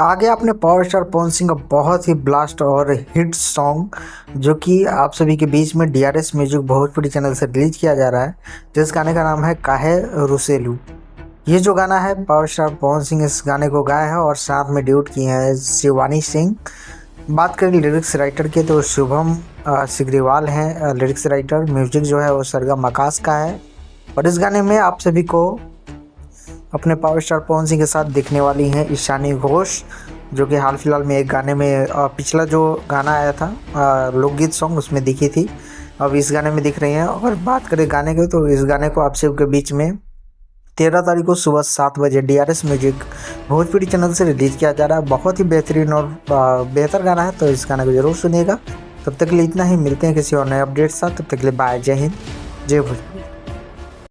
आगे आपने power star Pawan Singh का बहुत ही ब्लास्ट और हिट सॉन्ग जो कि आप सभी के बीच में DRS म्यूजिक भोजपुरी चैनल से रिलीज किया जा रहा है, जिस गाने का नाम है काहे रुसेलू। ये जो गाना है पावर स्टार पवन सिंह इस गाने को गाया है और साथ में ड्यूट किए हैं शिवानी सिंह। बात करें लिरिक्स राइटर के तो शुभम सिग्रीवाल हैं लिरिक्स राइटर। म्यूजिक जो है वो सरगम आकाश का है और इस गाने में आप सभी को अपने पावर स्टार पवन सिंह के साथ दिखने वाली हैं ईशानी घोष, जो कि हाल फिलहाल में एक गाने में पिछला जो गाना आया था लोकगीत सॉन्ग उसमें दिखी थी, अब इस गाने में दिख रही हैं। और बात करें गाने की तो इस गाने को आप सबके बीच में 13 तारीख को सुबह 7 बजे DRS म्यूजिक भोजपुरी चैनल से रिलीज किया जा रहा है। बहुत ही बेहतरीन और बेहतर गाना है, तो इस गाने को जरूर सुनिएगा। तब तक के लिए इतना ही, मिलते हैं किसी और नए अपडेट साथ। तब तक के लिए बाय, जय हिंद, जय भोजपुरी।